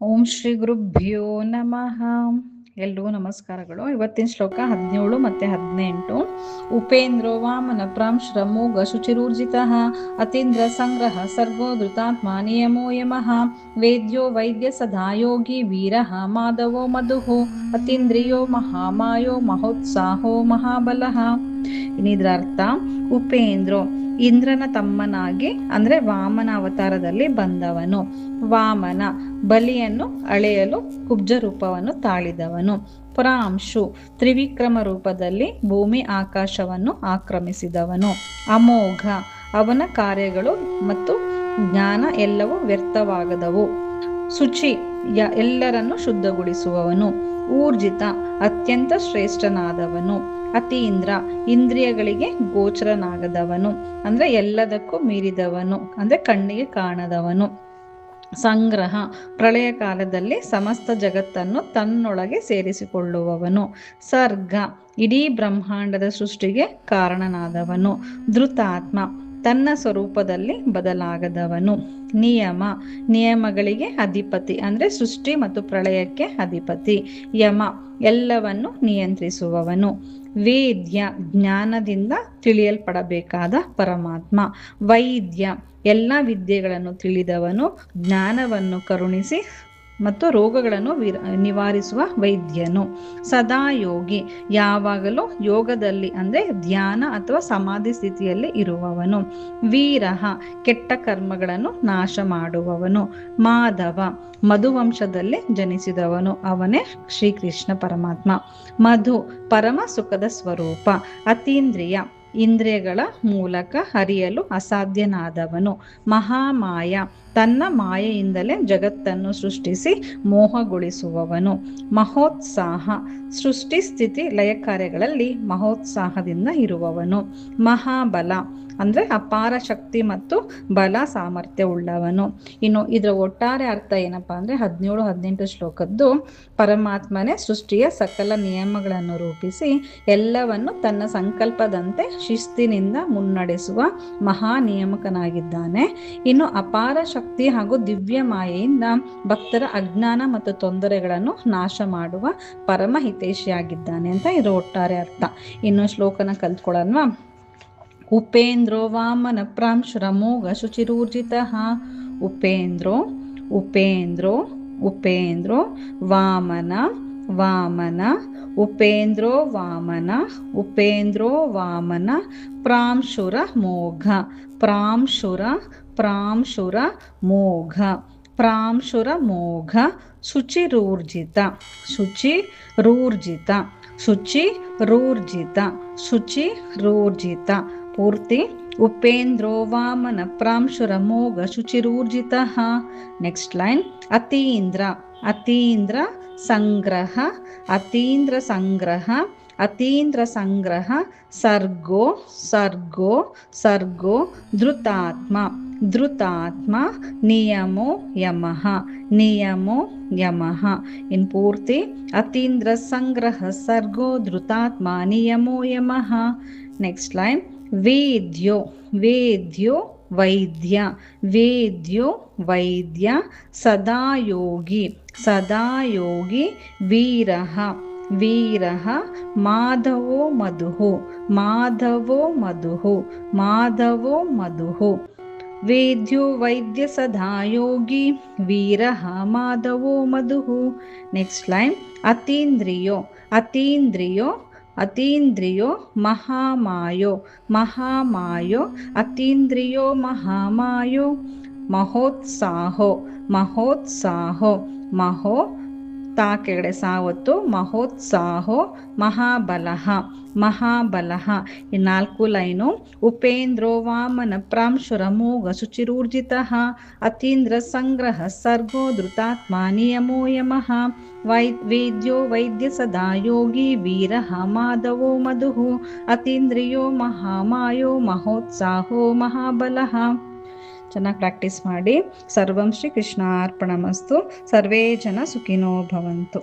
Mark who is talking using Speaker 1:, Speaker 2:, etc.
Speaker 1: ಓಂ ಶ್ರೀ ಗುರುಭ್ಯೋ ನಮಃ. ಎಲ್ರಿಗೂ ನಮಸ್ಕಾರಗಳು. ಇವತ್ತಿನ ಶ್ಲೋಕ 17 ಮತ್ತು 18. ಉಪೇಂದ್ರೋ ವಾಮನ ಪ್ರಾಂಶ್ರಮೋಘ ಶುಚಿರೂರ್ಜಿತಃ ಅತೀಂದ್ರ ಸಂಗ್ರಹ ಸರ್ಗೋ ಧೃತಾತ್ಮ ನಿಯಮೋ ಯಮಃ ವೇದ್ಯೋ ವೈದ್ಯ ಸದಾ ಯೋಗಿ ವೀರಃ ಮಾಧವೋ ಮಧುಃ ಅತೀಂದ್ರಿಯೋ ಮಹಾಮಾಯೋ ಮಹೋತ್ಸಾಹೋ ಮಹಾಬಲಃ. ಇನ್ನಿದ್ರ ಅರ್ಥ, ಉಪೇಂದ್ರೋ ಇಂದ್ರನ ತಮ್ಮನಾಗಿ ಅಂದ್ರೆ ವಾಮನ ಅವತಾರದಲ್ಲಿ ಬಂದವನು. ವಾಮನ ಬಲಿಯನ್ನು ಅಳೆಯಲು ಕುಬ್ಜ ರೂಪವನ್ನು ತಾಳಿದವನು. ಪ್ರಾಂಶು ತ್ರಿವಿಕ್ರಮ ರೂಪದಲ್ಲಿ ಭೂಮಿ ಆಕಾಶವನ್ನು ಆಕ್ರಮಿಸಿದವನು. ಅಮೋಘ ಅವನ ಕಾರ್ಯಗಳು ಮತ್ತು ಜ್ಞಾನ ಎಲ್ಲವೂ ವ್ಯರ್ಥವಾಗದವು. ಶುಚಿ ಎಲ್ಲರನ್ನು ಶುದ್ಧಗೊಳಿಸುವವನು. ಊರ್ಜಿತ ಅತ್ಯಂತ ಶ್ರೇಷ್ಠನಾದವನು. ಅತೀಂದ್ರ ಇಂದ್ರಿಯಗಳಿಗೆ ಗೋಚರನಾಗದವನು ಅಂದ್ರೆ ಎಲ್ಲದಕ್ಕೂ ಮೀರಿದವನು ಅಂದ್ರೆ ಕಣ್ಣಿಗೆ ಕಾಣದವನು. ಸಂಗ್ರಹ ಪ್ರಳಯ ಕಾಲದಲ್ಲಿ ಸಮಸ್ತ ಜಗತ್ತನ್ನು ತನ್ನೊಳಗೆ ಸೇರಿಸಿಕೊಳ್ಳುವವನು. ಸರ್ಗ ಇಡೀ ಬ್ರಹ್ಮಾಂಡದ ಸೃಷ್ಟಿಗೆ ಕಾರಣನಾದವನು. ಧೃತಾತ್ಮ ತನ್ನ ಸ್ವರೂಪದಲ್ಲಿ ಬದಲಾಗದವನು. ನಿಯಮ ನಿಯಮಗಳಿಗೆ ಅಧಿಪತಿ ಅಂದ್ರೆ ಸೃಷ್ಟಿ ಮತ್ತು ಪ್ರಳಯಕ್ಕೆ ಅಧಿಪತಿ. ಯಮ ಎಲ್ಲವನ್ನು ನಿಯಂತ್ರಿಸುವವನು. ವೇದ್ಯ ಜ್ಞಾನದಿಂದ ತಿಳಿಯಲ್ಪಡಬೇಕಾದ ಪರಮಾತ್ಮ. ವೈದ್ಯ ಎಲ್ಲ ವಿದ್ಯೆಗಳನ್ನು ತಿಳಿದವನು. ಜ್ಞಾನವನ್ನು ಕರುಣಿಸಿ ಮತ್ತು ರೋಗಗಳನ್ನು ನಿವಾರಿಸುವ ವೈದ್ಯನು. ಸದಾ ಯೋಗಿ ಯಾವಾಗಲೂ ಯೋಗದಲ್ಲಿ ಅಂದ್ರೆ ಧ್ಯಾನ ಅಥವಾ ಸಮಾಧಿ ಸ್ಥಿತಿಯಲ್ಲಿ ಇರುವವನು. ವೀರಃ ಕೆಟ್ಟ ಕರ್ಮಗಳನ್ನು ನಾಶ ಮಾಡುವವನು. ಮಾಧವ ಮಧುವಂಶದಲ್ಲಿ ಜನಿಸಿದವನು, ಅವನೇ ಶ್ರೀಕೃಷ್ಣ ಪರಮಾತ್ಮ. ಮಧು ಪರಮ ಸುಖದ ಸ್ವರೂಪ. ಅತೀಂದ್ರಿಯ ಇಂದ್ರಿಯಗಳ ಮೂಲಕ ಹರಿಯಲು ಅಸಾಧ್ಯನಾದವನು. ಮಹಾಮಾಯ ತನ್ನ ಮಾಯೆಯಿಂದಲೇ ಜಗತ್ತನ್ನು ಸೃಷ್ಟಿಸಿ ಮೋಹಗೊಳಿಸುವವನು. ಮಹೋತ್ಸಾಹ ಸೃಷ್ಟಿ ಸ್ಥಿತಿ ಲಯ ಕಾರ್ಯಗಳಲ್ಲಿ ಮಹೋತ್ಸಾಹದಿಂದ ಇರುವವನು. ಮಹಾಬಲ ಅಂದ್ರೆ ಅಪಾರ ಶಕ್ತಿ ಮತ್ತು ಬಲ ಸಾಮರ್ಥ್ಯ ಉಳ್ಳವನು. ಇನ್ನು ಇದರ ಒಟ್ಟಾರೆ ಅರ್ಥ ಏನಪ್ಪಾ ಅಂದ್ರೆ 17-18 ಶ್ಲೋಕದ್ದು ಪರಮಾತ್ಮನೇ ಸೃಷ್ಟಿಯ ಸಕಲ ನಿಯಮಗಳನ್ನು ರೂಪಿಸಿ ಎಲ್ಲವನ್ನು ತನ್ನ ಸಂಕಲ್ಪದಂತೆ ಶಿಸ್ತಿನಿಂದ ಮುನ್ನಡೆಸುವ ಮಹಾ ನಿಯಾಮಕನಾಗಿದ್ದಾನೆ. ಇನ್ನು ಅಪಾರ ಶಕ್ತಿ ಹಾಗೂ ದಿವ್ಯ ಮಾಯೆಯಿಂದ ಭಕ್ತರ ಅಜ್ಞಾನ ಮತ್ತು ತೊಂದರೆಗಳನ್ನು ನಾಶ ಮಾಡುವ ಪರಮ ಹಿತೈಷಿಯಾಗಿದ್ದಾನೆ ಅಂತ ಇದು ಒಟ್ಟಾರೆ ಅರ್ಥ. ಇನ್ನು ಶ್ಲೋಕನ ಕಲ್ತ್ಕೊಳ್ಳೋಣ. ಉಪೇಂದ್ರೋ ವಾಮನ ಪ್ರಾಂಶುರಮೋಘ ಶುಚಿರೂರ್ಜಿತಃ. ಉಪೇಂದ್ರೋ ಉಪೇಂದ್ರೋ ಉಪೇಂದ್ರೋ ವಾಮನ ವಾಮನ ಉಪೇಂದ್ರೋ ವಾಮನ ಉಪೇಂದ್ರೋ ವಾಮನ ಪ್ರಾಂಶುರ ಮೋಘ ಪ್ರಾಂಶುರ ಪ್ರಾಂಶುರ ಮೋಘ ಪ್ರಾಂಶುರ ಮೋಘ ಶುಚಿರೂರ್ಜಿತ ಶುಚಿರೂರ್ಜಿತ ಶುಚಿರೂರ್ಜಿತ ಶುಚಿರೂರ್ಜಿತ. ಪೂರ್ತಿ ಉಪೇಂದ್ರೋ ವಾಮನ ಪ್ರಾಂಶುರ ಮೋಘ ಶುಚಿರೂರ್ಜಿತಃ. ನೆಕ್ಸ್ಟ್ ಲೈನ್ ಅತೀಂದ್ರ ಅತೀಂದ್ರ ಸಂಗ್ರಹ ಅತೀಂದ್ರ ಸಂಗ್ರಹ ಅತೀಂದ್ರ ಸಂಗ್ರಹ ಸರ್ಗೋ ಸರ್ಗೋ ಸರ್ಗೋ ಧೃತಾತ್ಮ ಧೃತಾತ್ಮ ನಿಯಮೋ ಯಮಃ ನಿಯಮೋ ಯಮಃ. ಇನ್ ಪೂರ್ತಿ ಅತೀಂದ್ರ ಸಂಗ್ರಹ ಸರ್ಗೋ ಧೃತಾತ್ಮ ನಿಯಮೋ ಯಮಃ. ನೆಕ್ಸ್ಟ್ ಲೈನ್ ವೇದ್ಯೋ ವೇದ್ಯೋ ವೈದ್ಯ ವೇದ್ಯೋ ವೈದ್ಯ ಸದಾ ಯೋಗಿ ಸದಾ ಯೋಗಿ ವೀರಃ ವೀರಃ ಮಾಧವೋ ಮಧುಃ ಮಾಧವೋ ಮಧುಃ ಮಾಧವೋ ಮಧುಃ. ವೇದ್ಯೋ ವೈದ್ಯ ಸದಾ ಯೋಗಿ ವೀರಃ ಮಾಧವೋ ಮಧುಃ. ನೆಕ್ಸ್ಟ್ ಲೈನ್ ಅತೀಂದ್ರಿಯೋ ಅತೀಂದ್ರಿಯೋ ಅತೀಂದ್ರಿಯೋ ಮಹಾಮಾಯೋ ಮಹಾಮಾಯೋ ಅತೀಂದ್ರಿಯೋ ಮಹಾಮಾಯೋ. ಮಹೋತ್ಸಾಹೋ ಮಹೋತ್ಸಾಹೋ ಮಹೋ ತಾ ಕೆಳಗಡೆ ಸಾವತ್ತು ಮಹೋತ್ಸಾಹೋ ಮಹಾಬಲಃ ಮಹಾಬಲಃ. ಈ 4 ಲೈನು. ಉಪೇಂದ್ರೋ ವಾಮನ ಪ್ರಾಂಶುರ ಮೋಘ ಶುಚಿರೂರ್ಜಿತಃ ಅತೀಂದ್ರ ಸಂಗ್ರಹ ಸರ್ಗೋ ಧೃತಾತ್ಮ ನಿಯಮೋ ಯಮಃ ವೇದ್ಯೋ ವೈದ್ಯ ಸದಾ ಯೋಗಿ ವೀರಃ ಮಾಧವೋ ಮಧುಃ ಅತೀಂದ್ರಿಯೋ ಮಹಾಮಾಯೋ ಮಹೋತ್ಸಾಹೋ ಮಹಾಬಲಃ. ಚೆನ್ನಾಗಿ ಪ್ರಾಕ್ಟೀಸ್ ಮಾಡಿ. ಸರ್ವಂ ಶ್ರೀ ಕೃಷ್ಣಾರ್ಪಣಮಸ್ತು. ಸರ್ವೇ ಜನ ಸುಖಿನೋ ಭವಂತು.